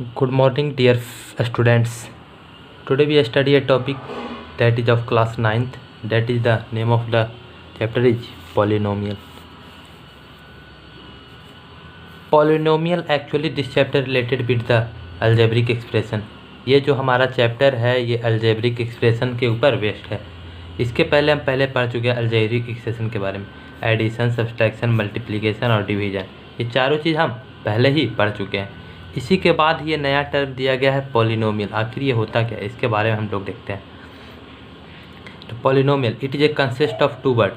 Good morning, dear students. Today we study a topic that is of class 9th. That is the name of the chapter is polynomial. Polynomial actually this chapter related with the algebraic expression. ये जो हमारा chapter है ये algebraic expression के ऊपर based है. इसके पहले हम पढ़ चुके हैं algebraic expression के बारे में. एडिशन, सब्सट्रैक्शन, मल्टीप्लिकेशन और डिवीजन, ये चारों चीज़ हम पहले ही पढ़ चुके हैं. इसी के बाद ये नया टर्म दिया गया है पॉलिनोमियल. आखिर ये होता क्या है इसके बारे में हम लोग देखते हैं. तो polynomial it is a consist of two word.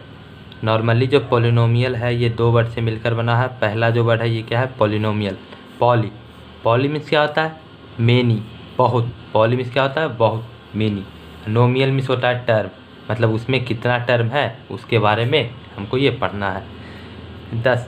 Normally जो पॉलिनोमियल है ये दो वर्ड से मिलकर बना है. पहला जो वर्ड है ये क्या है, पॉलिनोमियल. पॉली मीन्स क्या होता है, मेनी, बहुत. पॉली मीन्स क्या होता है, बहुत, मेनी. नोमियल मीन्स होता है टर्म, मतलब उसमें कितना टर्म है उसके बारे में हमको ये पढ़ना है. 10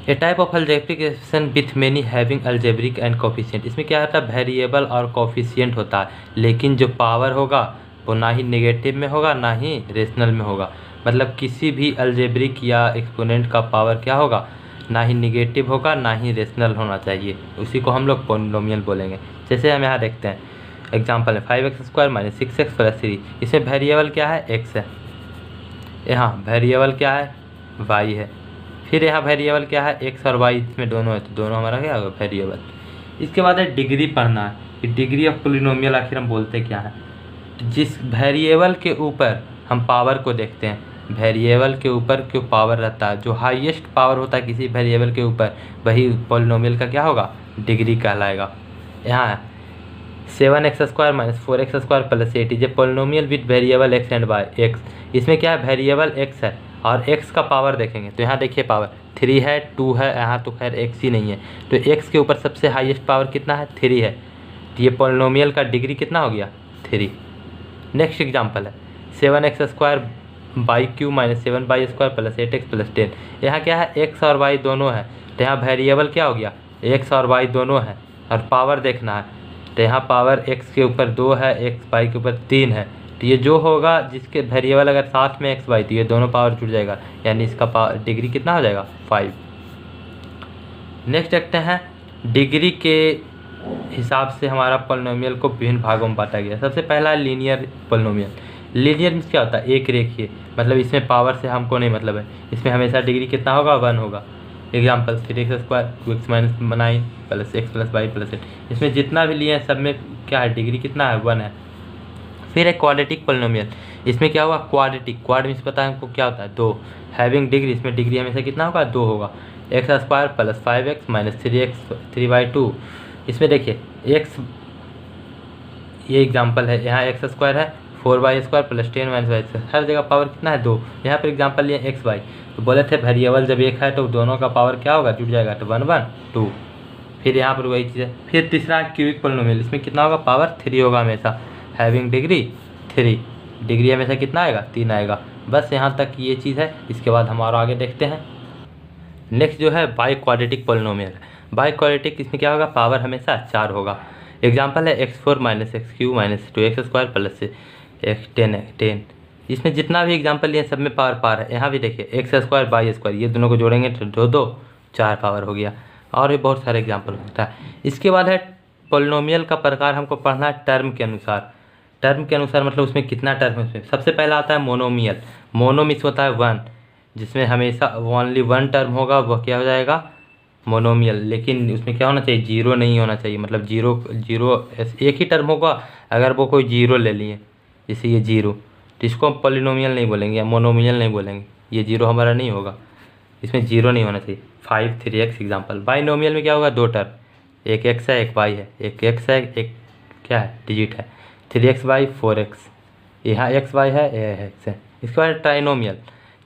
a type of algebraic expression with many having algebraic and coefficient. इसमें क्या होता है, वेरिएबल और कोफिशिएंट होता है, लेकिन जो पावर होगा वो ना ही नेगेटिव में होगा ना ही रेशनल में होगा. मतलब किसी भी अलजेब्रिक या एक्सपोनेंट का पावर क्या होगा, ना ही नेगेटिव होगा ना ही रेशनल होना चाहिए. उसी को हम लोग पॉलिनोमियल बोलेंगे. जैसे हम यहाँ देखते हैं एग्जाम्पल है 5x² - 6x + 3. इसमें वेरिएबल क्या है, x है. यहाँ वेरिएबल क्या है, y है. फिर यहाँ वेरिएबल क्या है, x और y. इसमें दोनों है तो दोनों हमारा क्या होगा, वेरिएबल. इसके बाद है डिग्री पढ़ना है कि डिग्री ऑफ पॉलिनोमियल आखिर हम बोलते क्या है. जिस वेरिएबल के ऊपर हम पावर को देखते हैं, वेरिएबल के ऊपर जो पावर रहता है, जो हाईएस्ट पावर होता है किसी वेरिएबल के ऊपर, वही पॉलिनोमियल का क्या होगा, डिग्री कहलाएगा. यहाँ 7x² - 4x² + 8 is a polynomial with variable x and y. x इसमें क्या है, वेरिएबल x है और x का पावर देखेंगे तो यहाँ देखिए पावर 3 है, 2 है. यहाँ तो खैर x ही नहीं है, तो x के ऊपर सबसे हाईएस्ट पावर कितना है, 3 है. तो ये पॉलिनोमियल का डिग्री कितना हो गया, 3. नेक्स्ट एग्जांपल है 7x² - 7y² + 8x + 10. यहाँ क्या है, x और y दोनों है, तो यहाँ वेरिएबल क्या हो गया, x और y दोनों है और पावर देखना है. तो यहाँ पावर x के ऊपर 2 है, x y के ऊपर 3 है. तो ये जो होगा जिसके वेरिएबल अगर साथ में x y, तो ये दोनों पावर जुड़ जाएगा, यानी इसका पावर डिग्री कितना हो जाएगा, 5. नेक्स्ट देखते हैं डिग्री के हिसाब से हमारा पॉलिनोमियल को विभिन्न भागों में बांटा गया. सबसे पहला है लीनियर पॉलिनोमियल. लीनियर मीन्स क्या होता है, एक रेखीय, मतलब इसमें पावर से हमको नहीं मतलब है. इसमें हमेशा डिग्री कितना होगा, 1 होगा. Example 3x² 2x - 9 + x + y + 8. इसमें जितना भी लिए हैं सब में क्या है, डिग्री कितना है, 1 है. फिर एक क्वाड्रेटिक पॉलिनोमियल. इसमें क्या होगा, क्वाड्रेटिक, क्वाड मीन्स पता है हमको क्या होता है, 2. हैविंग डिग्री, इसमें डिग्री हमेशा कितना होगा, 2 होगा. x² + 5x - 3x 3/2. इसमें देखिए x, ये एग्जाम्पल है, यहाँ x² है, 4y² + 10 - y. हर जगह पावर कितना है, 2. यहाँ पर एग्जाम्पल लिए x y, तो बोले थे वेरिएबल जब एक है तो दोनों का पावर क्या होगा, जुड़ जाएगा, तो 1 1 2. फिर यहाँ पर वही चीज़ है. फिर तीसरा क्यूबिक पॉलिनोमियल. इसमें कितना होगा, पावर 3 होगा हमेशा. हैविंग डिग्री 3, डिग्री हमेशा कितना आएगा, 3 आएगा. बस यहाँ तक ये चीज़ है. इसके बाद हम और आगे देखते हैं. नेक्स्ट जो है by quadratic polynomial. By quadratic इसमें क्या होगा, पावर हमेशा 4 होगा. एग्जाम्पल है x4 - x³ - 2x² + x 10. इसमें जितना भी एग्जाम्पल लिए सब में पावर है. यहाँ भी देखिए x² y², ये दोनों को जोड़ेंगे तो 2 4 पावर हो गया. और भी बहुत सारे एग्जाम्पल होता है. इसके बाद है पॉलिनोमियल का प्रकार हमको पढ़ना है टर्म के अनुसार. टर्म के अनुसार मतलब उसमें कितना टर्म है. उसमें सबसे पहला आता है मोनोमियल. मोनो मीन्स होता है 1, जिसमें हमेशा ओनली 1 टर्म होगा, वह क्या हो जाएगा, मोनोमियल. लेकिन उसमें क्या होना चाहिए, 0 नहीं होना चाहिए. मतलब जीरो एक ही टर्म होगा, अगर वो कोई 0 ले लिए, जैसे ये 0, तो इसको हम पॉलिनोमियल नहीं बोलेंगे या मोनोमियल नहीं बोलेंगे. ये 0 हमारा नहीं होगा, इसमें 0 नहीं होना चाहिए. 5 3x एग्जाम्पल. बाइनोमियल में क्या होगा, 2 टर्म, एक x है एक y है, एक x है एक क्या है, डिजिट है. 3xy 4x, यहाँ x y है ये x है. इसके बाद ट्राइनोमियल,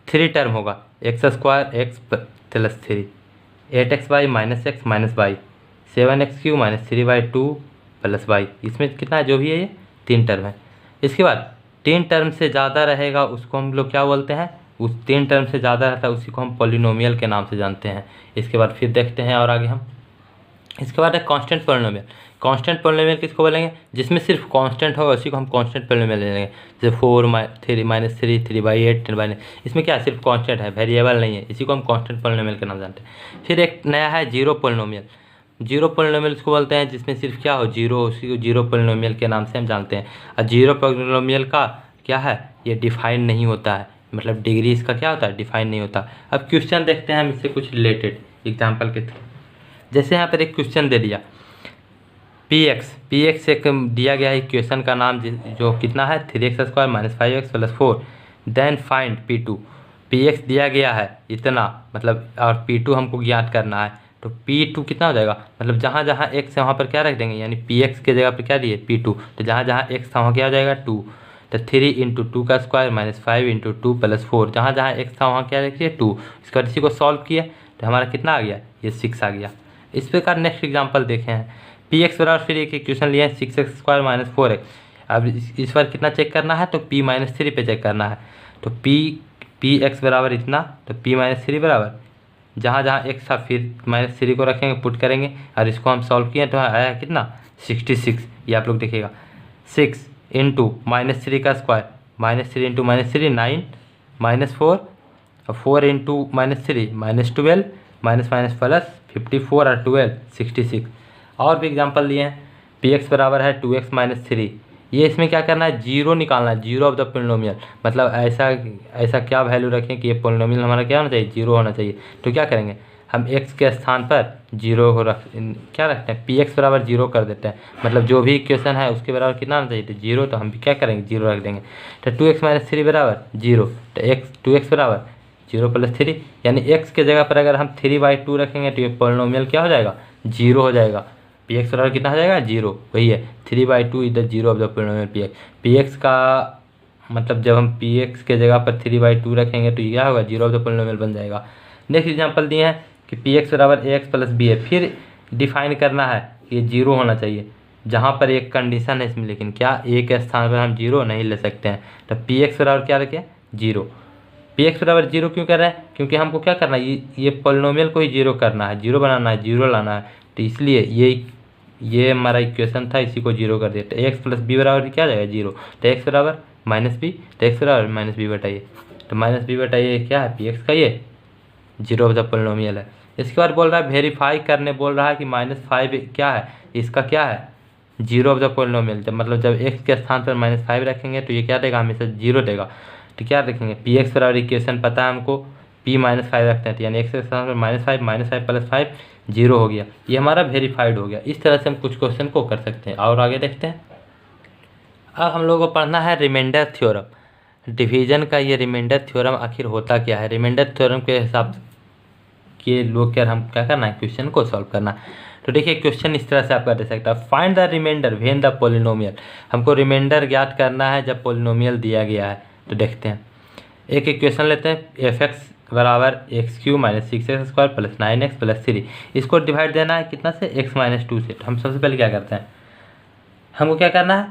3 टर्म होगा, x² x + 3, 8xy - x - y, 7x³ - 3/2 + y. इसमें कितना जो भी है ये 3 टर्म है. इसके बाद 3 टर्म से ज़्यादा रहेगा उसको हम लोग क्या बोलते हैं, उस 3 टर्म से ज़्यादा रहता है उसी को हम पॉलिनोमियल के नाम से जानते हैं. इसके बाद फिर देखते हैं और आगे हम. इसके बाद है कांस्टेंट पॉलिनोमियल. कांस्टेंट पॉलिनोमियल किसको बोलेंगे, जिसमें सिर्फ कांस्टेंट होगा उसी को हम कांस्टेंट पॉलिनोमियल ले लेंगे. जैसे 4 - 3 3/8 10/9. इसमें क्या सिर्फ कांस्टेंट है, वेरिएबल नहीं है, इसी को हम कांस्टेंट पॉलिनोमियल के नाम जानते हैं. फिर एक नया है जीरो पॉलिनोमियल. जीरो पोलिनोमियल उसको बोलते हैं जिसमें सिर्फ क्या हो, जीरो हो, उसी को जीरो पोलिनोमियल के नाम से हम जानते हैं। और जीरो पोलिनोमियल का क्या है, ये डिफाइन नहीं होता है, मतलब डिग्री इसका क्या होता है, डिफाइन नहीं होता। अब क्वेश्चन देखते हैं हम इससे कुछ रिलेटेड एग्जाम्पल के थ्रू। जैसे यहाँ पर एक क्वेश्चन दे दिया पी एक्स एक दिया गया है इक्वेशन का नाम जो कितना है 3x² - 5x + 4, then find P x दिया गया है इतना, मतलब और p2 हमको ज्ञात करना है। तो p2 कितना हो जाएगा, मतलब जहाँ जहाँ x है वहाँ पर क्या रख देंगे, यानी px के जगह पर क्या दिए p2, तो जहाँ जहाँ x था वहाँ क्या हो जाएगा 2, तो 3 × 2 का स्क्वायर - 5 × 2 + 4, जहाँ जहाँ x था वहाँ क्या रखिए 2। इसके बाद इसी को सॉल्व किया तो हमारा कितना आ गया, ये 6 आ गया। इस प्रकार नेक्स्ट एग्जाम्पल देखे हैं पी एक्स बराबर, फिर एक इक्वेशन लिया है 6x² - 4x। अब इस बार कितना चेक करना है, तो p-3 पे चेक करना है। तो पी एक्स बराबर इतना, तो p-3 बराबर जहाँ जहाँ x था फिर -3 को रखेंगे, पुट करेंगे और इसको हम सॉल्व किए तो आया कितना 66। ये आप लोग देखिएगा 6 × -3 का स्क्वायर, -3 × -3 9, -4 और 4 × -3 -12, माइनस प्लस 54 और 12 66। और भी एग्जांपल दिए हैं पी एक्स बराबर है 2x - 3। ये इसमें क्या करना है, जीरो निकालना है, जीरो ऑफ द पोलिनोमियल, मतलब ऐसा क्या वैल्यू रखें कि ये पोलिनोमियल हमारा क्या होना चाहिए, जीरो होना चाहिए। तो क्या करेंगे हम x के स्थान पर जीरो को क्या रखते हैं, पी एक्स बराबर जीरो कर देते हैं, मतलब जो भी इक्वेशन है उसके बराबर कितना होना चाहिए, तो जीरो, तो हम भी क्या करेंगे जीरो रख देंगे। तो 2x - 3 बराबर जीरो, तो 2x बराबर 0 + 3, यानी x के जगह पर अगर हम 3/2 रखेंगे तो ये पोलिनोमियल क्या हो जाएगा, जीरो हो जाएगा। पी एक्स बराबर कितना हो जाएगा, जीरो, वही है 3/2 is the zero of the polynomial P x. P x का मतलब जब हम पी एक्स के जगह पर 3/2 रखेंगे तो ये क्या होगा, जीरो ऑफ द पोलिनोमियल बन जाएगा। नेक्स्ट एग्जांपल दिए हैं कि पी एक्स बराबर ax + b है, फिर डिफाइन करना है कि ये जीरो होना चाहिए, जहाँ पर एक कंडीशन है इसमें, लेकिन क्या a के स्थान पर हम जीरो नहीं ले सकते हैं। तो पी एक्स बराबर क्या रखें, जीरो। पी एक्स बराबर जीरो क्यों कर रहे हैं, क्योंकि हमको क्या करना है, ये पोलिनोमियल को ही जीरो करना है, जीरो बनाना है, जीरो लाना है, तो इसलिए ये हमारा इक्वेशन था, इसी को जीरो कर दिया। तो एक्स प्लस बी बराबर क्या आ जाएगा, जीरो। तो एक्स बराबर -b, तो एक्स बराबर -b बटाइए, तो -b बटाइए क्या है, पी एक्स का ये जीरो ऑफ द पोलिनोमियल है। इसके बाद बोल रहा है वेरीफाई करने, बोल रहा है कि -5 क्या है, इसका क्या है, जीरो ऑफ द पोलिनोमियल। जब मतलब जब x के स्थान पर -5 रखेंगे तो ये क्या देगा, हमेशा जीरो देगा। तो क्या रखेंगे, पी एक्स बराबर इक्वेशन पता है हमको, p-5 रखते हैं, तो यानी x के स्थान पर -5 + 5 जीरो हो गया, ये हमारा वेरीफाइड हो गया। इस तरह से हम कुछ क्वेश्चन को कर सकते हैं। और आगे देखते हैं। अब हम लोगों को पढ़ना है रिमाइंडर थ्योरम, डिवीजन का ये रिमाइंडर थ्योरम आखिर होता क्या है। रिमाइंडर थ्योरम के हिसाब के लोग क्या, हम क्या करना है, क्वेश्चन को सॉल्व करना है। तो देखिए क्वेश्चन इस तरह से आपका दे सकता है, find the remainder when the polynomial. हमको रिमाइंडर ज्ञात करना है जब पोलिनोमियल दिया गया है। तो देखते हैं, एक इक्वेशन लेते हैं f(x) बराबर x³ - 6x² + 9x + 3। इसको डिवाइड देना है कितना से, x - 2 से। तो हम सबसे पहले क्या करते हैं, हमको क्या करना है,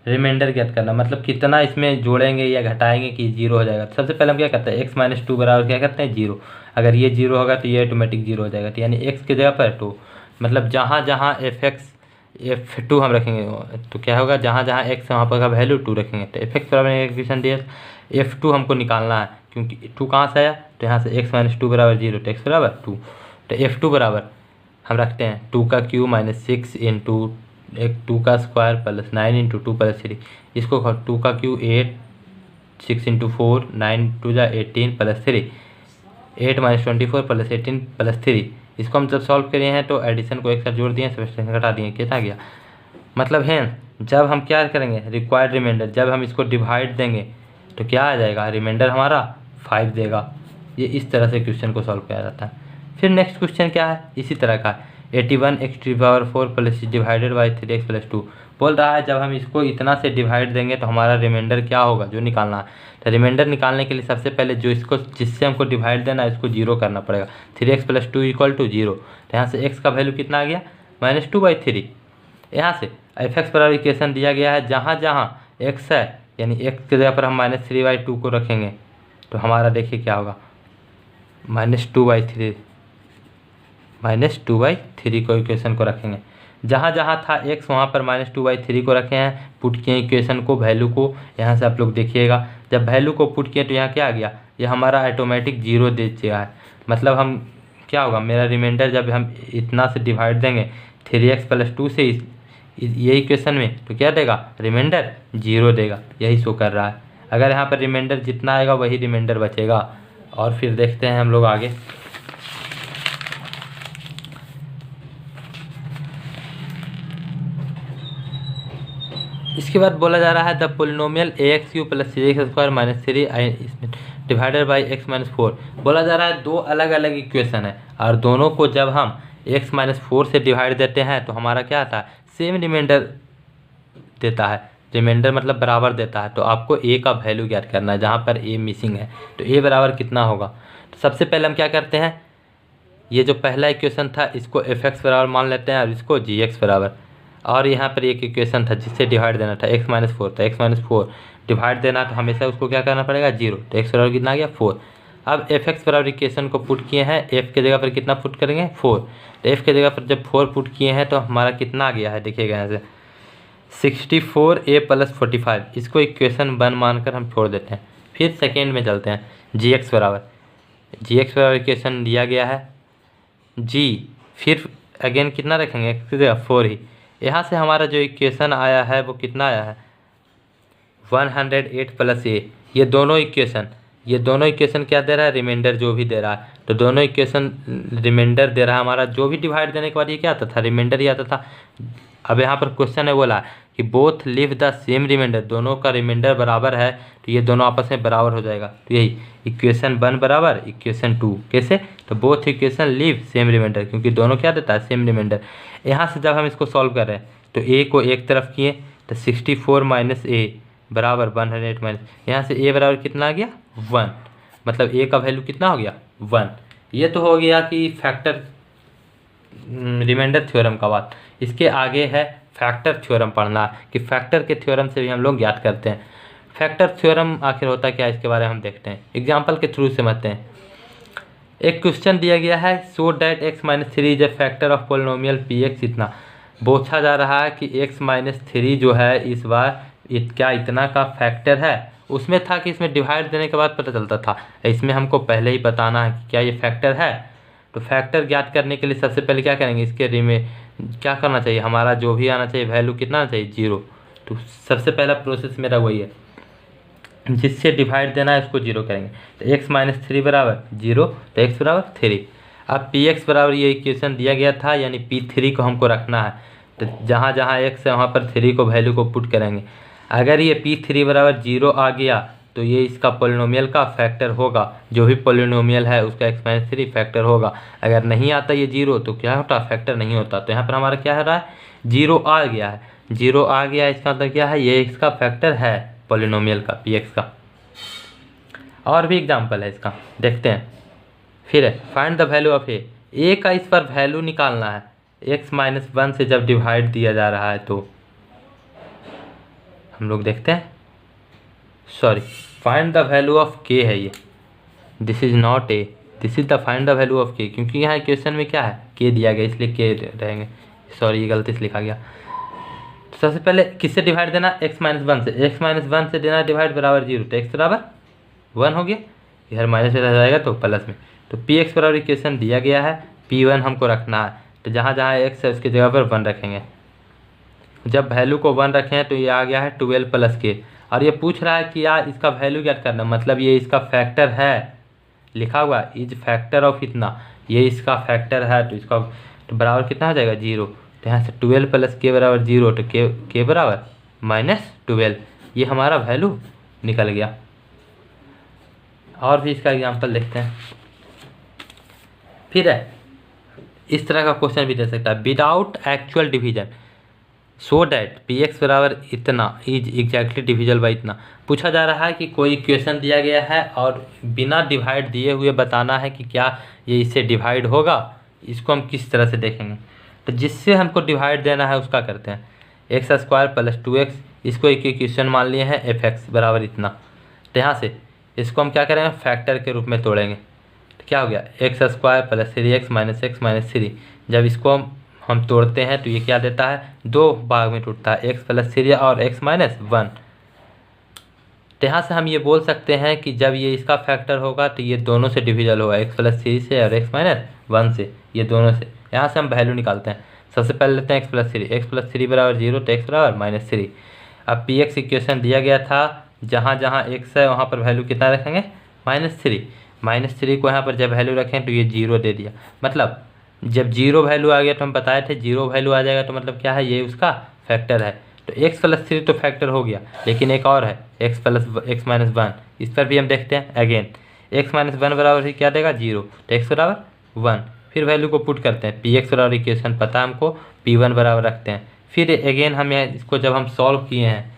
रिमाइंडर ज्ञात करना, मतलब कितना इसमें जोड़ेंगे या घटाएंगे कि जीरो हो जाएगा। तो सबसे पहले हम क्या करते हैं, x - 2 बराबर क्या करते हैं, जीरो। अगर ये जीरो होगा तो ये ऑटोमेटिक जीरो हो जाएगा, तो यानी x की जगह पर 2, मतलब जहाँ जहाँ f2 हम रखेंगे तो क्या होगा, जहाँ जहाँ x है वहाँ पर का वैल्यू 2 रखेंगे। तो f(x) बराबर इक्वेशन दिया, f2 हमको निकालना है, क्योंकि 2 कहाँ से आया, तो यहाँ से x - 2 बराबर जीरो, तो x बराबर 2। तो f2 बराबर हम रखते हैं 2 का क्यूब - 6 × 2 का स्क्वायर + 9 × 2 + 3। इसको 2 का क्यूब 8, 6 × 4 9 2 18 + 3, 8 - 24 + 18 + 3। इसको हम जब सॉल्व करे हैं तो एडिशन को एक साथ जोड़ दिए, सब्ट्रैक्शन घटा दिए, कितना गया, मतलब है जब हम क्या करेंगे, रिक्वायर्ड रिमाइंडर, जब हम इसको डिवाइड देंगे तो क्या आ जाएगा, रिमाइंडर हमारा 5 देगा। ये इस तरह से क्वेश्चन को सॉल्व किया जाता है। फिर नेक्स्ट क्वेश्चन क्या है, इसी तरह का 81x⁴ + डिवाइडेड बाई 3x + 2। बोल रहा है जब हम इसको इतना से डिवाइड देंगे तो हमारा रिमाइंडर क्या होगा, जो निकालना है। तो रिमाइंडर निकालने के लिए सबसे पहले जो इसको जिससे हमको डिवाइड देना है इसको जीरो करना पड़ेगा। 3x + 2 = 0। तो यहाँ से x का वैल्यू कितना आ गया, -2/3। यहाँ से f(x) बराबर इक्वेशन दिया गया है, जहाँ जहाँ x है यानी x की जगह पर हम -3/2 को रखेंगे तो हमारा देखिए क्या होगा, -2/3 को इक्वेशन को रखेंगे। जहाँ जहाँ था x वहाँ पर -2/3 को रखे हैं, पुट किए इक्वेशन को, वैल्यू को। यहाँ से आप लोग देखिएगा जब वैल्यू को पुट किए तो यहाँ क्या आ गया, ये हमारा ऑटोमेटिक जीरो दे दिया है। मतलब हम क्या होगा, मेरा रिमाइंडर जब हम इतना से डिवाइड देंगे 3x + 2 से ये इक्वेशन में, तो क्या देगा, रिमाइंडर 0 देगा, यही शो कर रहा है। अगर यहाँ पर रिमाइंडर जितना आएगा वही रिमाइंडर बचेगा। और फिर देखते हैं हम लोग आगे। इसके बाद बोला जा रहा है the polynomial ax³ + 3x² - 3 divided by x - 4। बोला जा रहा है दो अलग अलग इक्वेशन है और दोनों को जब हम x - 4 से डिवाइड देते हैं तो हमारा क्या आता है, सेम रिमाइंडर देता है। रिमाइंडर मतलब बराबर देता है। तो आपको a का वैल्यू ज्ञात करना है, जहाँ पर a मिसिंग है। तो a बराबर कितना होगा, तो सबसे पहले हम क्या करते हैं, ये जो पहला इक्वेशन था इसको fx बराबर मान लेते हैं और इसको gx बराबर, और यहाँ पर एक इक्वेशन था जिससे डिवाइड देना था x - 4 था, x - 4 डिवाइड देना तो हमेशा उसको क्या करना पड़ेगा, 0। तो x बराबर कितना आ गया, 4। अब fx बराबर इक्वेशन को पुट किए हैं, f के जगह पर कितना पुट करेंगे, 4। तो f के जगह पर जब 4 पुट किए हैं तो हमारा कितना आ गया है, देखिएगा यहाँ से 64a + 45। इसको इक्वेशन 1 मानकर हम छोड़ देते हैं। फिर सेकेंड में चलते हैं, gx बराबर इक्वेशन दिया गया है g, फिर अगेन कितना रखेंगे, x की जगह 4 ही। यहाँ से हमारा जो इक्वेशन आया है वो कितना आया है, 108 + a। ये दोनों इक्वेशन क्या दे रहा है, रिमाइंडर जो भी दे रहा है। तो दोनों इक्वेशन रिमाइंडर दे रहा है हमारा, जो भी डिवाइड देने के बाद ये क्या आता था, रिमाइंडर ही आता था। अब यहाँ पर क्वेश्चन है बोला कि both leave the same remainder, दोनों का रिमाइंडर बराबर है, तो ये दोनों आपस में बराबर हो जाएगा। तो यही इक्वेशन 1 बराबर इक्वेशन 2, कैसे, तो both equation leave same remainder, क्योंकि दोनों क्या देता है, सेम रिमाइंडर। यहाँ से जब हम इसको सॉल्व कर रहे हैं तो a को एक तरफ किए तो 64 - a बराबर 108 यहाँ से a बराबर कितना आ गया, 1। मतलब a का वैल्यू कितना हो गया, 1। ये तो हो गया कि फैक्टर रिमाइंडर थ्योरम का बात। इसके आगे है फैक्टर थ्योरम पढ़ना, कि फैक्टर के थ्योरम से भी हम लोग ज्ञात करते हैं। फैक्टर थ्योरम आखिर होता क्या है, इसके बारे में हम देखते हैं, एग्जाम्पल के थ्रू समझते हैं। एक क्वेश्चन दिया गया है, so that x - 3 is a factor of polynomial px। इतना पूछा जा रहा है कि x - 3 जो है इस बार क्या इतना का फैक्टर है। उसमें था कि इसमें डिवाइड देने के बाद पता चलता था, इसमें हमको पहले ही बताना है कि क्या ये फैक्टर है। तो फैक्टर ज्ञात करने के लिए सबसे पहले क्या करेंगे, इसके में क्या करना चाहिए, हमारा जो भी आना चाहिए वैल्यू कितना आना चाहिए, 0। तो सबसे पहला प्रोसेस मेरा वही है, जिससे डिवाइड देना है उसको 0 करेंगे। तो x - 3 बराबर 0, तो x बराबर 3। अब px बराबर ये इक्वेशन दिया गया था, यानी p3 को हमको रखना है। तो जहाँ जहाँ x है वहाँ पर 3 को वैल्यू को पुट करेंगे। अगर ये p3 बराबर 0 आ गया तो ये इसका पोलिनोमियल का फैक्टर होगा, जो भी पोलिनोमियल है उसका x - 3 फैक्टर होगा। अगर नहीं आता ये 0 तो क्या होता, फैक्टर नहीं होता। तो यहाँ पर हमारा क्या हो रहा है, 0 आ गया है, 0 आ गया, इसका मतलब क्या है, ये इसका फैक्टर है पोलिनोमियल का, px का। और भी एग्जाम्पल है इसका, देखते हैं। फिर है find the value of a का इस पर वैल्यू निकालना है। x - 1 से जब डिवाइड दिया जा रहा है तो हम लोग देखते हैं, sorry, find the value of k है ये, this is not a, this is the find the value of k, क्योंकि यहाँ क्वेश्चन में क्या है, k दिया गया इसलिए k रहेंगे। सॉरी, ये गलती से लिखा गया। तो सबसे पहले किससे डिवाइड देना, x - 1 से। x - 1 से देना डिवाइड बराबर 0, तो x बराबर 1 हो गया, इधर माइनस में रह जाएगा तो प्लस में। तो px बराबर इक्वेशन दिया गया है, p1 हमको रखना है। तो जहाँ जहाँ x है उसकी जगह पर 1 रखेंगे। जब वैल्यू को 1 रखें तो ये आ गया है 12 + k। और ये पूछ रहा है कि यार इसका वैल्यू क्या करना, मतलब ये इसका फैक्टर है, लिखा हुआ इज फैक्टर ऑफ इतना, ये इसका फैक्टर है। तो इसका तो बराबर कितना हो जाएगा, 0। तो यहाँ से 12 + k बराबर 0, तो k बराबर -12, ये हमारा वैल्यू निकल गया। और भी इसका एग्जांपल देखते हैं। फिर है इस तरह का क्वेश्चन भी दे सकता है, without actual division so that px बराबर इतना इज एग्जैक्टली डिविजल बाई इतना। पूछा जा रहा है कि कोई इक्वेशन दिया गया है और बिना डिवाइड दिए हुए बताना है कि क्या ये इससे डिवाइड होगा। इसको हम किस तरह से देखेंगे, तो जिससे हमको डिवाइड देना है उसका करते हैं, x² + 2x, इसको एक इक्वेशन मान लिए हैं fx बराबर इतना। तो यहाँ से इसको हम क्या करेंगे, फैक्टर के रूप में तोड़ेंगे। तो क्या हो गया, x² + 3x - x - 3। जब इसको हम तोड़ते हैं तो ये क्या देता है, 2 भाग में टूटता है, x + 3 और x - 1। तो यहाँ से हम ये बोल सकते हैं कि जब ये इसका फैक्टर होगा तो ये दोनों से डिविजल होगा, x + 3 से और x - 1 से, ये दोनों से। यहाँ से हम वैल्यू निकालते हैं। सबसे पहले लेते हैं x प्लस थ्री बराबर 0, तो x बराबर -3। अब पी एक्स इक्वेशन दिया गया था, जहाँ जहाँ x है वहाँ पर वैल्यू कितना रखेंगे, -3। -3 को यहाँ पर जब वैल्यू रखें तो ये 0 दे दिया। मतलब जब 0 वैल्यू आ गया तो हम बताए थे 0 वैल्यू आ जाएगा तो मतलब क्या है, ये उसका फैक्टर है। तो x प्लस 3 तो फैक्टर हो गया, लेकिन एक और है x प्लस x माइनस 1, इस पर भी हम देखते हैं। अगेन x माइनस 1 बराबर ही क्या देगा, 0, तो x बराबर 1। फिर वैल्यू को पुट करते हैं, पी एक्स बराबर इक्वेशन पता है हमको, p1 बराबर रखते हैं। फिर अगेन हम यहाँ इसको जब हम सॉल्व किए हैं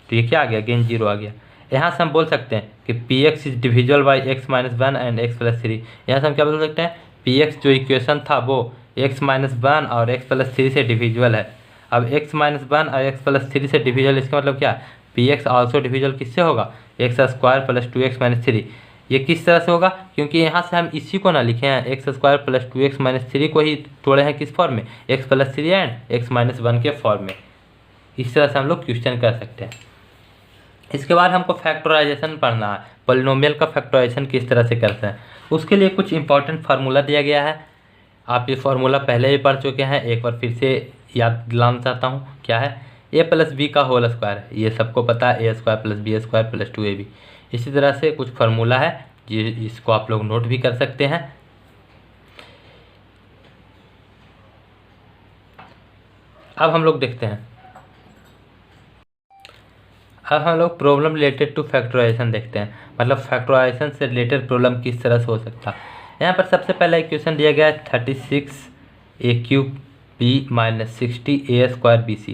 तो ये क्या आ गया, अगेन 0 आ गया। यहाँ से हम बोल सकते हैं कि P x is divisible by x minus 1 and x plus 3। यहाँ से हम क्या बोल सकते हैं, पी एक्स जो इक्वेशन था वो x माइनस 1 और x प्लस 3 से डिविजिबल है। अब x माइनस 1 और x प्लस 3 से डिविजिबल, इसका मतलब क्या, पी एक्स ऑल्सो डिविजिबल किससे होगा, x square plus 2x minus 3। ये किस तरह से होगा, क्योंकि यहाँ से हम इसी को ना लिखे हैं, x square plus 2x minus 3 को ही तोड़े हैं किस फॉर्म में, x plus 3 and x minus 1 के फॉर्म में। इस तरह से हम लोग क्वेश्चन कर सकते हैं। इसके बाद हमको फैक्टराइजेशन पढ़ना है, पॉलिनोमियल का फैक्टराइजेशन किस तरह से करते हैं। उसके लिए कुछ इंपॉर्टेंट फार्मूला दिया गया है। आप ये फार्मूला पहले भी पढ़ चुके हैं, एक बार फिर से याद दिलाना चाहता हूँ। क्या है, a प्लस बी का होल स्क्वायर है, ये सबको पता है, a square plus B square plus 2ab। इसी तरह से कुछ फार्मूला है इसको आप लोग नोट भी कर सकते हैं। अब हम लोग देखते हैं, अब हम लोग प्रॉब्लम रिलेटेड टू फैक्टराइजेशन देखते हैं, मतलब फैक्टराइजेशन से रिलेटेड प्रॉब्लम किस तरह से हो सकता है। यहाँ पर सबसे पहला इक्वेशन दिया गया है 36a³ b minus 60a square bc।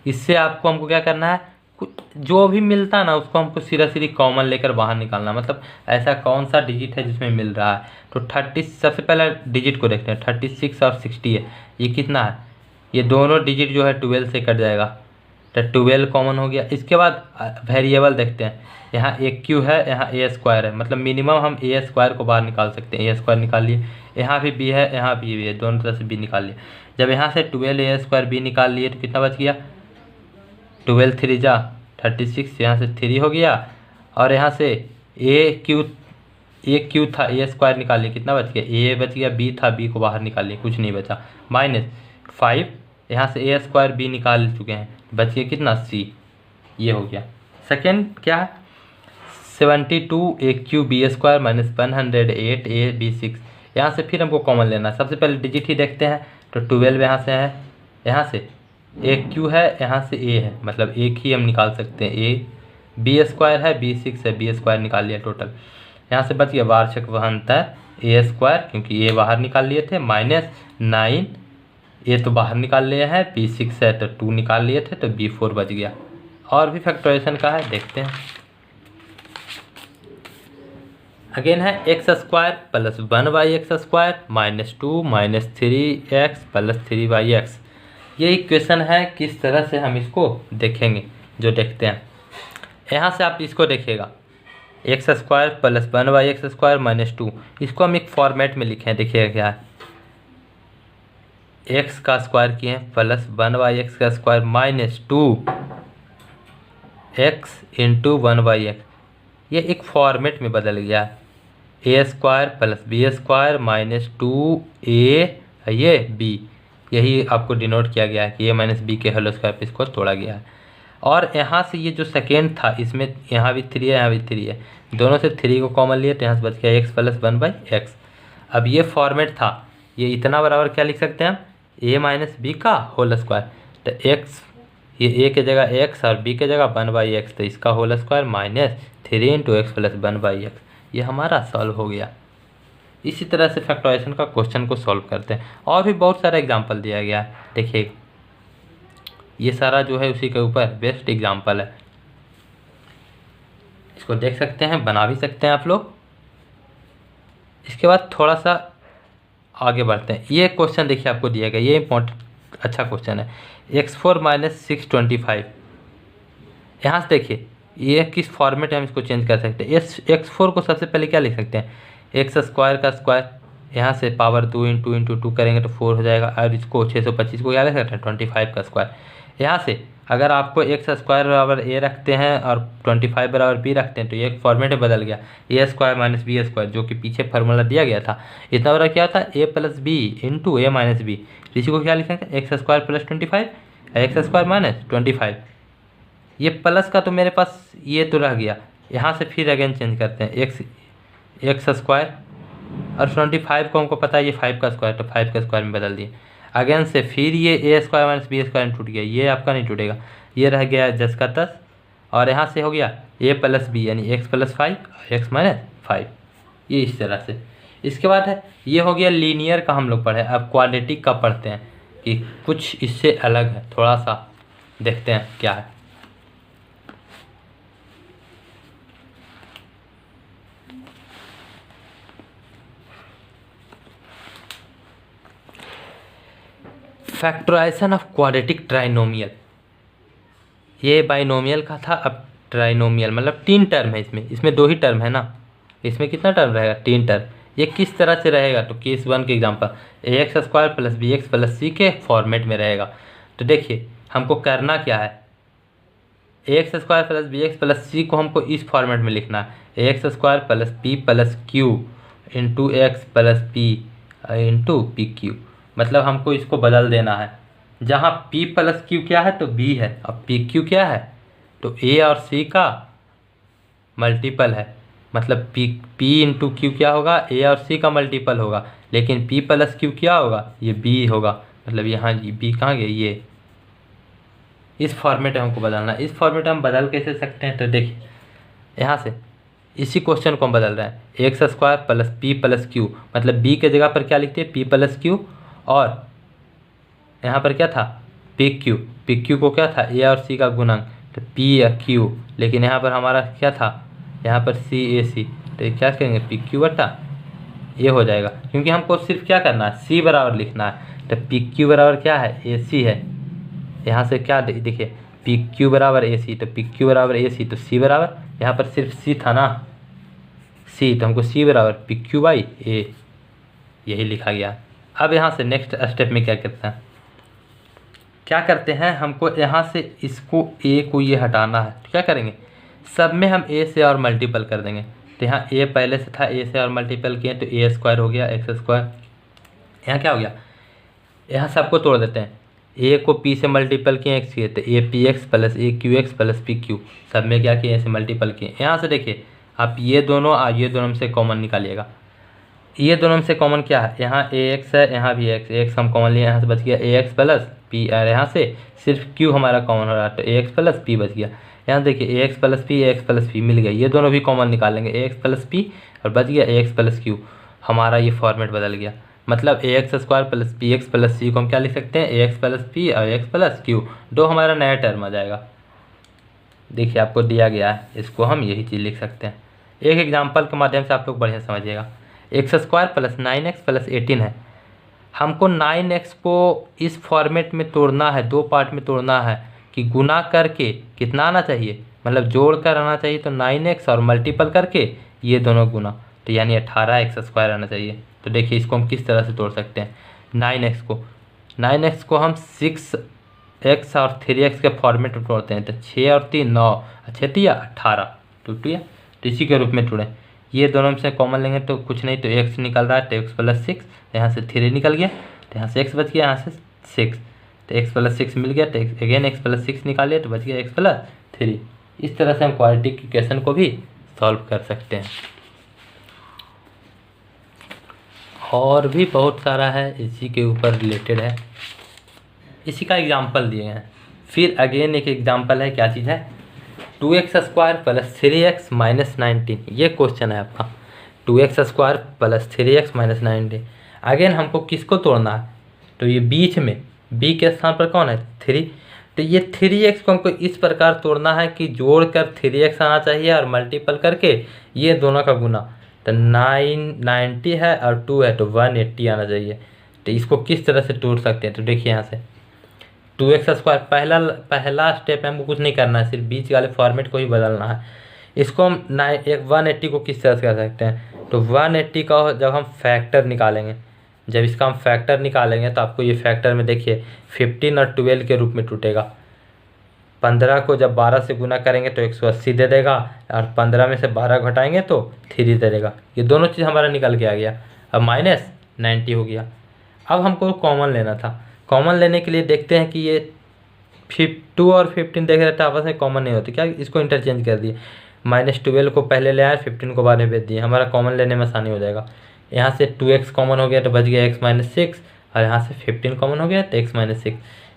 इससे आपको हमको क्या करना है, कुछ जो भी मिलता है ना उसको हमको सीधा सीधी कॉमन लेकर बाहर निकालना। मतलब ऐसा कौन सा डिजिट है जिसमें मिल रहा है, तो 30 सबसे पहला डिजिट को देखते हैं, 36 और 60 है, ये कितना है, ये दोनों डिजिट जो है 12 से कट जाएगा, तो 12 कॉमन हो गया। इसके बाद वेरिएबल देखते हैं, यहाँ AQ है, यहाँ a स्क्वायर है, मतलब मिनिमम हम a स्क्वायर को बाहर निकाल सकते हैं, a स्क्वायर निकाल लिए। यहाँ भी b है, यहाँ भी b है, दोनों तरफ से b निकाल लिए। जब यहाँ से 12a स्क्वायर b निकाल लिए तो कितना बच गया, 12 3 जा 36, यहाँ से 3 हो गया। और यहाँ से AQ था, a स्क्वायर निकाल लिए, कितना बच गया, a बच गया, b था, b को बाहर निकाल लिए, कुछ नहीं बचा, -5। यहाँ से a स्क्वायर b निकाल चुके हैं, बच गया कितना, c, ये हो गया। सेकेंड क्या है, 72a³ b square minus 108a b6। यहाँ से फिर हमको कॉमन लेना है, सबसे पहले डिजिट ही देखते हैं, तो 12 यहाँ से है, यहाँ से AQ है, यहाँ से a है, मतलब एक ही हम निकाल सकते हैं, a, b स्क्वायर है, b6 है, b स्क्वायर निकाल लिया टोटल। यहाँ से बच गया वार्षिक अंतर a स्क्वायर, क्योंकि a बाहर निकाल लिए थे, -9, a तो बाहर निकाल लिए हैं, b6 है तो 2 निकाल लिए थे, तो b4 बच गया। और भी फैक्टराइजेशन का है, देखते हैं। अगेन है x square plus 1/x square -2 -3x plus 3/x। ये इक्वेशन है, किस तरह से हम इसको देखेंगे, जो देखते हैं। यहाँ से आप इसको देखिएगा, x square plus 1/x square -2, इसको हम एक फॉर्मेट में लिखे हैं, देखिएगा क्या है, x का स्क्वायर किए हैं प्लस 1/x का स्क्वायर -2x इंटू 1/x, ये एक फॉर्मेट में बदल गया है। a square plus b square -2a ये b, यही आपको डिनोट किया गया है कि a माइनस बी के होल स्क्वायर पे इसको तोड़ा गया है। और यहाँ से ये जो सेकेंड था, इसमें यहाँ भी 3 है, यहाँ भी 3 है, दोनों से 3 को कॉमन लिए तो यहाँ से बच गया x प्लस 1/x। अब ये फॉर्मेट था, ये इतना बराबर क्या लिख सकते हैं हम, a माइनस बी का होल स्क्वायर, तो x, ये a के जगह x और b के जगह 1/x, तो इसका whole square -3 into x plus 1/x, ये हमारा सॉल्व हो गया। इसी तरह से फैक्टराइजेशन का क्वेश्चन को सॉल्व करते हैं। और भी बहुत सारा एग्जांपल दिया गया है, देखिए ये सारा जो है उसी के ऊपर बेस्ट एग्जांपल है, इसको देख सकते हैं, बना भी सकते हैं आप लोग। इसके बाद थोड़ा सा आगे बढ़ते हैं। ये क्वेश्चन देखिए आपको दिया गया, ये इम्पोर्टेंट अच्छा क्वेश्चन है, x4 - 625। यहाँ से देखिए ये किस फॉर्मेट में हम इसको चेंज कर सकते हैं। x4 को सबसे पहले क्या लिख सकते हैं, एक्स स्क्वायर का स्क्वायर, यहाँ से पावर 2 × 2 × 2 करेंगे तो 4 हो जाएगा। और इसको 625 को क्या लिख सकते हैं, 25 का स्क्वायर। यहाँ से अगर आपको एक्स स्क्वायर बराबर ए रखते हैं और 25 बराबर बी रखते हैं तो ये एक फॉर्मेट में बदल गया, ए स्क्वायर माइनस बी स्क्वायर, जो कि पीछे फार्मूला दिया गया था। इतना बड़ा क्या था, ए प्लस बी इंटू ए माइनस बी। इसी को क्या लिखेंगे, x square plus 25 x square minus 25। ये प्लस का तो मेरे पास ये तो रह गया, यहाँ से फिर अगेन चेंज करते हैं, एक्स स्क्वायर और 25 को हमको पता है ये 5 का स्क्वायर, तो 5 का स्क्वायर में बदल दिए। अगेन से फिर ये ए स्क्वायर माइनस बी स्क्वायर टूट गया, ये आपका नहीं टूटेगा, ये रह गया 10 का 10। और यहाँ से हो गया ए प्लस बी यानी एक्स प्लस 5 एक्स माइनस 5, ये इस तरह से। इसके बाद है ये हो गया लीनियर का हम लोग पढ़े। अब क्वाड्रेटिक का पढ़ते हैं कि कुछ इससे अलग है, थोड़ा सा देखते हैं क्या है। फैक्टराइजेशन ऑफ क्वाड्रेटिक ट्राइनोमियल, ये बाइनोमियल का था, अब ट्राइनोमियल मतलब 3 टर्म है इसमें 2 ही टर्म है ना, इसमें कितना टर्म रहेगा, 3 टर्म। ये किस तरह से रहेगा, तो केस 1 के example A X square plus B X plus C के फॉर्मेट में रहेगा। तो देखिए हमको करना क्या है, A X square plus B X plus C को हमको इस फॉर्मेट में लिखना है, A X square plus P plus Q into X plus P into P Q. मतलब हमको इसको बदल देना है, जहाँ p प्लस क्यू क्या है तो b है, अब पी क्यू क्या है तो a और c का मल्टीपल है, मतलब p इंटू क्यू क्या होगा, a और c का मल्टीपल होगा, लेकिन p प्लस क्यू क्या होगा, ये b होगा, मतलब यहाँ b कहाँ गया, ये इस फॉर्मेट में हमको बदलना है। इस फॉर्मेट में हम बदल कैसे सकते हैं, तो देखिए यहाँ से इसी क्वेश्चन को हम बदल रहे हैं, x square plus P plus Q, मतलब b के जगह पर क्या लिखते हैं, p प्लस क्यू, और यहाँ पर क्या था पी क्यू को क्या था ए और सी का गुणक, तो पी या क्यू, लेकिन यहाँ पर हमारा क्या था, यहाँ पर सी ए सी, तो ये क्या करेंगे पी क्यू बटा ये हो जाएगा, क्योंकि हमको सिर्फ क्या करना है सी बराबर लिखना है। तो पी क्यू बराबर क्या है ए सी है, यहाँ से क्या देखिए पी क्यू बराबर ए सी, तो पी क्यू बराबर ए सी, तो सी बराबर यहाँ पर सिर्फ सी था ना सी, तो हमको सी बराबर पी क्यू बाई ए, यही लिखा गया। अब यहाँ से नेक्स्ट स्टेप में क्या करते हैं, हमको यहाँ से इसको a को ये हटाना है, तो क्या करेंगे सब में हम a से और मल्टीपल कर देंगे। तो यहाँ a पहले से था, a से और मल्टीपल किए तो a स्क्वायर हो गया एक्स स्क्वायर, यहाँ क्या हो गया, यहाँ सबको तोड़ देते हैं, a को p से मल्टीपल किए एक्स किए तो A P X plus A Q x plus P Q, सब में क्या किए ऐसे मल्टीपल किए। यहाँ से देखिए आप ये दोनों में से कॉमन निकालिएगा, ये दोनों में से कॉमन क्या है, यहाँ ए एक्स है यहाँ भी एक्स हम कॉमन लिए, यहाँ से बच गया ए एक्स प्लस पी, और यहाँ से सिर्फ क्यू हमारा कॉमन हो रहा है तो ए एक्स प्लस पी बच गया। यहाँ देखिए ए एक्स प्लस पी मिल गया, ये दोनों भी कॉमन निकाल लेंगे, ए एक्स प्लस पी और बच गया ए एक्स प्लस क्यू। हमारा ये फॉर्मेट बदल गया, मतलब A X square plus P X plus C को हम क्या लिख सकते हैं, ए एक्स प्लस पी और एक्स प्लस क्यू, दो हमारा नया टर्म आ जाएगा। देखिए आपको दिया गया है, इसको हम यही चीज़ लिख सकते हैं। एक एग्जाम्पल के माध्यम से आप लोग बढ़िया समझिएगा, x square plus 9x plus 18 है, हमको 9x को इस फॉर्मेट में तोड़ना है, 2 पार्ट में तोड़ना है कि गुना करके कितना आना चाहिए, मतलब जोड़ कर आना चाहिए, तो 9x और मल्टीपल करके ये दोनों गुना, तो यानी 18x स्क्वायर आना चाहिए। तो देखिए इसको हम किस तरह से तोड़ सकते हैं, 9x को हम 6x और 3x के फॉर्मेट में तोड़ते हैं, तो 6 और 3 9, 6 3 18 टूट गया, तो इसी के रूप में तोड़ें। ये दोनों में से कॉमन लेंगे तो कुछ नहीं, तो x निकल रहा है तो x प्लस 6, यहाँ से 3 निकल गया तो यहाँ से x बच गया, यहाँ से 6, तो x प्लस 6 मिल गया, तो अगेन x प्लस 6 निकालिए तो बच गया x प्लस 3। इस तरह से हम क्वाड्रेटिक इक्वेशन को भी सॉल्व कर सकते हैं। और भी बहुत सारा है इसी के ऊपर रिलेटेड है, इसी का एग्जाम्पल दिए हैं। फिर अगेन एक एग्जाम्पल है, क्या चीज़ है, 2x square plus 3x minus 19, ये क्वेश्चन है आपका, 2x square plus 3x minus 19। Again हमको किसको तोड़ना है, तो ये बीच में b के स्थान पर कौन है 3, तो ये 3x को हमको इस प्रकार तोड़ना है कि जोड़ कर 3x आना चाहिए और मल्टीपल करके ये दोनों का गुना, तो 90 है और 2 है तो 180 आना चाहिए। तो इसको किस तरह से तोड़ सकते हैं, तो देखिए यहाँ से 2x स्क्वायर पहला स्टेप है, हमको कुछ नहीं करना है, सिर्फ बीच वाले फॉर्मेट को ही बदलना है। इसको हम 180 को किस तरह से कर सकते हैं, तो 180 का जब हम फैक्टर निकालेंगे, जब इसका हम फैक्टर निकालेंगे तो आपको ये फैक्टर में देखिए 15 और 12 के रूप में टूटेगा, 15 को जब 12 से गुना करेंगे तो 180 दे देगा, और 15 में से 12 घटाएंगे तो 3 दे देगा। ये दोनों चीज़ हमारा निकल के आ गया। अब -90 हो गया। अब हमको कॉमन लेना था। कॉमन लेने के लिए देखते हैं कि ये 2 और 15 देख रहे थे आपस में कॉमन नहीं होते क्या, इसको इंटरचेंज कर दिए। -12 को पहले ले आए, 15 को बाद में भेज दिए, हमारा कॉमन लेने में आसानी हो जाएगा। यहाँ से 2x कॉमन हो गया तो बच गया x-6, और यहाँ से 15 कॉमन हो गया तो x-6।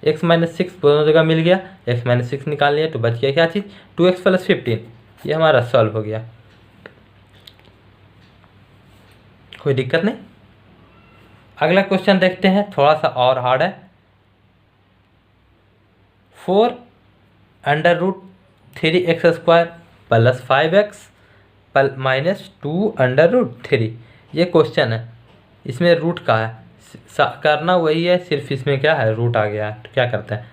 x-6 दोनों जगह मिल गया, x-6 निकाल लिया तो बच गया क्या चीज़, 2x + 15। ये हमारा सॉल्व हो गया, कोई दिक्कत नहीं। अगला क्वेश्चन देखते हैं, थोड़ा सा और हार्ड है। 4√3x² + 5x -2√3, ये क्वेश्चन है। इसमें रूट का है, करना वही है, सिर्फ इसमें क्या है, रूट आ गया है। तो क्या करते हैं,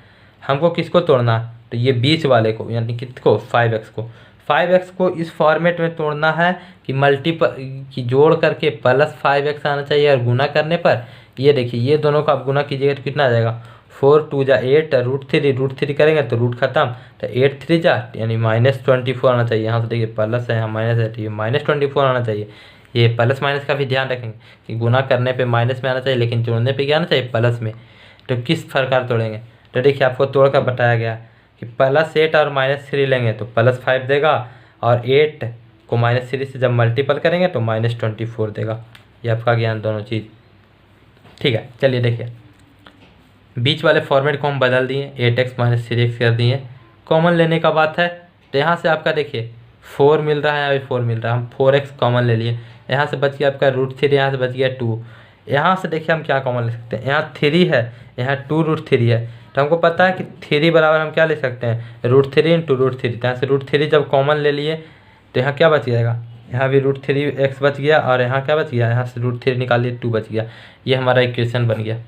हमको किसको तोड़ना है, तो ये बीच वाले को, यानी किसको, 5x को। 5x को इस फॉर्मेट में तोड़ना है कि मल्टीपल की जोड़ करके +5x आना चाहिए, और गुना करने पर ये देखिए, ये दोनों को आप गुना कीजिएगा तो कितना आ जाएगा, 4 2 जा 8, √3 करेंगे तो रूट खत्म, तो 8 3 जा यानी -24 आना चाहिए। यहाँ से देखिए प्लस है, यहाँ माइनस है, तो ये -24 आना चाहिए। ये प्लस माइनस का भी ध्यान रखेंगे कि गुना करने पे माइनस में आना चाहिए, लेकिन जोड़ने पे क्या आना चाहिए, प्लस में। तो किस प्रकार तोड़ेंगे, तो देखिए आपको तोड़ कर बताया गया कि +8 और -3 लेंगे तो +5 देगा, और 8 को -3 से जब मल्टीपल करेंगे तो -24 देगा। ये आपका ज्ञान दोनों चीज़ ठीक है। चलिए देखिए, बीच वाले फॉर्मेट को हम बदल दिए, 8x - 3x कर दिए। कॉमन लेने का बात है, तो यहाँ से आपका देखिए 4 मिल रहा है, अभी 4 मिल रहा है, हम 4x कॉमन ले लिए। यहाँ से बच गया आपका √3, यहाँ से बच गया 2। यहाँ से देखिए हम क्या कॉमन ले सकते हैं, यहाँ 3 है, यहाँ 2√3 है, तो हमको पता है कि 3 बराबर हम क्या ले सकते हैं, √3 × √3। तो यहाँ से √3 जब कॉमन ले लिए तो यहाँ क्या बच जाएगा, यहाँ भी √3x बच गया, और यहाँ क्या बच गया, यहाँ से √3 निकाल लिए 2 बच गया। ये हमारा इक्वेशन बन गया।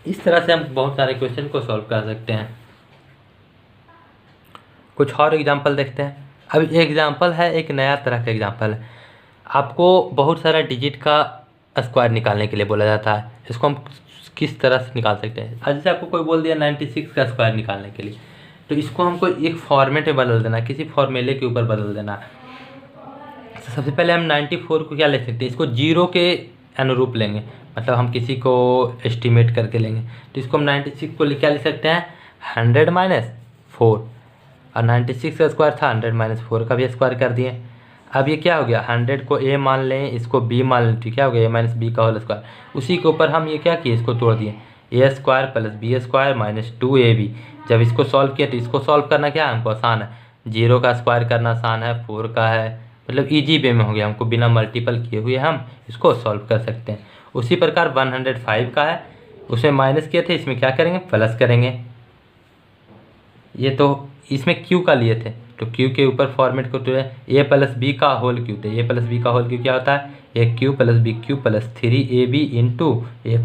इस तरह से हम बहुत सारे क्वेश्चन को सॉल्व कर सकते हैं। कुछ और एग्जांपल देखते हैं। अब ये एग्जांपल है, एक नया तरह का एग्जांपल है। आपको बहुत सारा डिजिट का स्क्वायर निकालने के लिए बोला जाता है, इसको हम किस तरह से निकाल सकते हैं। जैसे आपको कोई बोल दिया 96 का स्क्वायर निकालने के लिए, तो इसको हमको एक फॉर्मेट में बदल देना है, किसी फॉर्मूले के ऊपर बदल देना है। सबसे पहले हम 94 को क्या ले सकते हैं, इसको 0 के अनुरूप लेंगे, मतलब हम किसी को एस्टिमेट करके लेंगे। तो इसको हम 96 को क्या लिख सकते हैं, 100 - 4, और 96 का स्क्वायर था, 100 - 4 का भी स्क्वायर कर दिए। अब ये क्या हो गया, 100 को a मान लें, इसको b मान लें, तो क्या हो गया, a - b का होल स्क्वायर। उसी के ऊपर हम ये क्या किए, इसको तोड़ दिए, a² + b² - 2ab। जब इसको सॉल्व किया तो इसको सॉल्व करना क्या है, हमको आसान है, 0 का स्क्वायर करना आसान है, 4 का है, मतलब ईजी वे में हो गया, हमको बिना मल्टीपल किए हुए हम इसको सॉल्व कर सकते हैं। उसी प्रकार 105 का है, उसमें माइनस किए थे, इसमें क्या करेंगे, प्लस करेंगे। ये तो इसमें q का लिए थे, तो q के ऊपर फॉर्मेट को तोड़े, a + b का होल क्यू थे, a + b का होल क्यू क्या होता है, aq + bq + 3ab × a +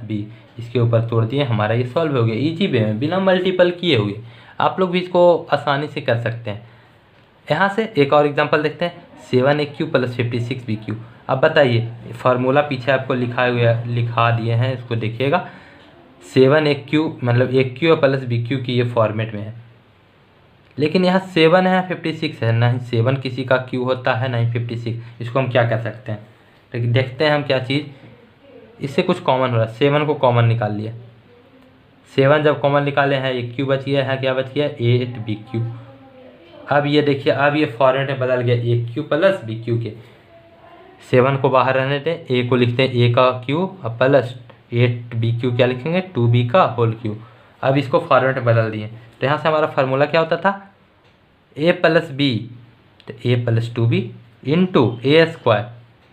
b। इसके ऊपर तोड़ दिए, हमारा ये सॉल्व हो गया ईजी वे में, बिना मल्टीपल किए हुए। आप लोग भी इसको आसानी से कर सकते हैं। यहाँ से एक और एग्जांपल देखते हैं, 7aq + 56bq। अब बताइए, फार्मूला पीछे आपको लिखा दिए हैं, इसको देखिएगा। 7aq मतलब aq + bq की ये फॉर्मेट में है, लेकिन यहाँ 7 है, 56 है, ना ही 7 किसी का q होता है, ना ही 56। इसको हम क्या कर सकते हैं, लेकिन देखते हैं हम क्या चीज़, इससे कुछ कॉमन हो रहा है। 7 को कॉमन निकाल लिया, 7 जब कॉमन निकाले हैं, एक q बच गया है, क्या बच गया, 8bq। अब ये देखिए, अब ये फॉर्मेट में बदल गया, aq + bq के। 7 को बाहर रहने दें, a को लिखते हैं a का q, और प्लस 8bq क्या लिखेंगे, 2b का होल q। अब इसको फॉर्मेट में बदल दिए, तो यहाँ से हमारा फार्मूला क्या होता था, a + b, तो a + 2b × a², तो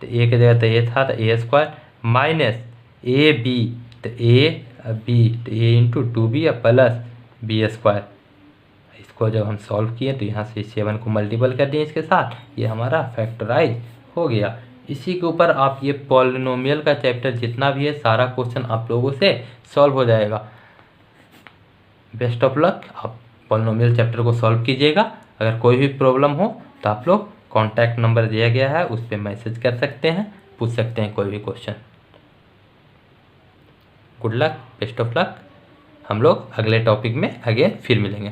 a की जगह तो a था, तो a² - ab, तो a b, तो a × 2b प्लस b²। इसको जब हम सॉल्व किए तो यहाँ से 7 को मल्टीपल कर दिए इसके साथ, ये हमारा फैक्टराइज हो गया। इसी के ऊपर आप ये पॉलिनोमियल का चैप्टर जितना भी है, सारा क्वेश्चन आप लोगों से सॉल्व हो जाएगा। बेस्ट ऑफ लक, आप पॉलिनोमियल चैप्टर को सॉल्व कीजिएगा। अगर कोई भी प्रॉब्लम हो तो आप लोग कॉन्टैक्ट नंबर दिया गया है, उस पर मैसेज कर सकते हैं, पूछ सकते हैं कोई भी question. Good luck, best of luck. हम लोग अगले टॉपिक में आगे फिर मिलेंगे।